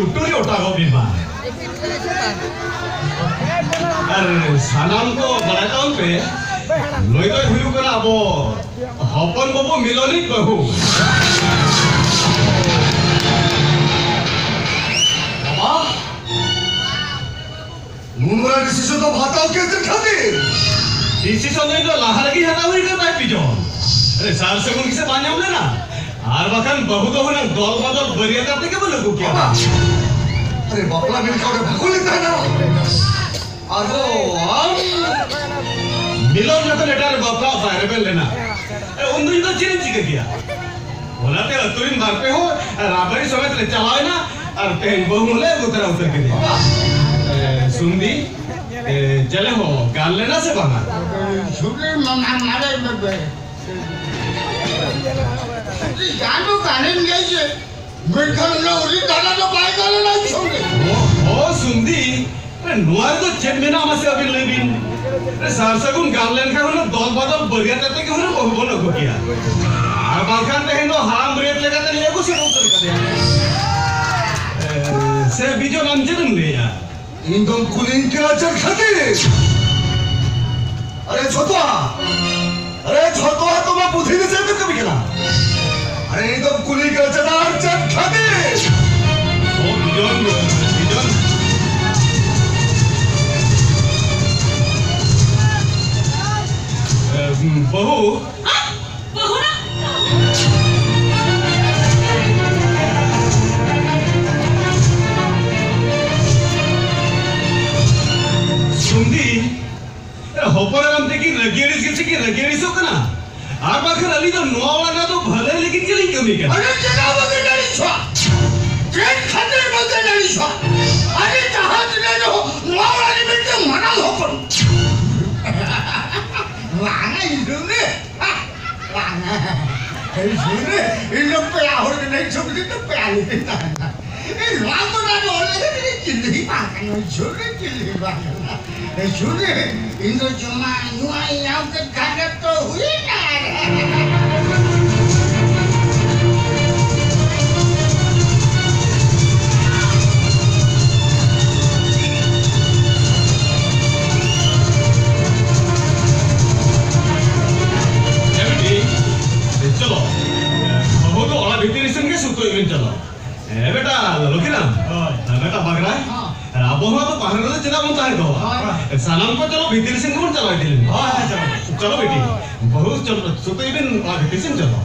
टुटुरी उठाओ बीमा अरे सानाम को बड़ाकाउन पे लोई तो हुई करा वो हपन बाबू मिलोनी बहू बाबा मुंगरा डिसीजन तो भाताओ के अंदर खाते डिसीजन नहीं तो लाहर की हटा हुई करता है पिजो अरे सार से मुझे बांझा हमने ना आर बखन बहुत हो ना दौल बदल बढ़िया करते के बोलो को क्या अरे बापला मिल का भगोल लेता है ना आरो मिलोन ना तो लेटर बापला फायर पे लेना उन दिन तो चेंज कर दिया बोला ते तुरिन मार पे हो राबड़ी समेत ले चलाए ना और पेन बहु ले उतर उतर के दिया सुंदी चले हो गाल लेना से बना सुबह मम्मा मारे बे जानो गाने में गए बैठल ना उरी दादा तो बाय गाने ना छोड़े ओ सुंदी नुआर तो चेक में ना हमसे अभी लेबिन सारसगुन गार्लेन का होना दौल बदल बढ़िया करते के होना बहु बोलो को किया और बालखान पे हिंदो हाम रेट लगा तो लेगो से उतर कर दिया से बीजो नाम जन्म लिया इंदम कुलिंग के अचर खाते अरे छोटवा तो मैं बुद्धि ने से कभी केला अरे इंदम कुलिंग के अचर खाते ओ बीजो बहू बहू ना सुंदी होपर हम देखी रगेड़ी सो कना आर बाखर अली तो नोवाला ना तो भले लेकिन चली कमी कर अरे जनाब के डाली छा ट्रेन खाते बंदे डाली छा अरे जहाज ले लो नोवाला ने बेटे मना हो पर वांगा इधर वांगा इधर इन लोग पे आहोर के नहीं छोड़ तो पे आने देता ये रातो ना जो ले चिल्ली पागल छोड़े चिल्ली पागल छोड़े इन लोग जमा युवा यहाँ के कागज तो हुई ना चलो वो तो और भीतर इसन के सुतो इवेंट चलो बेटा लोकीराम बेटा बगरा है अब हम तो बाहर से चला बनता है तो सालाम को चलो भीतर इसन को चला दिल चलो बेटी बहुत चलो सुतो इवेंट और भीतर इसन चलो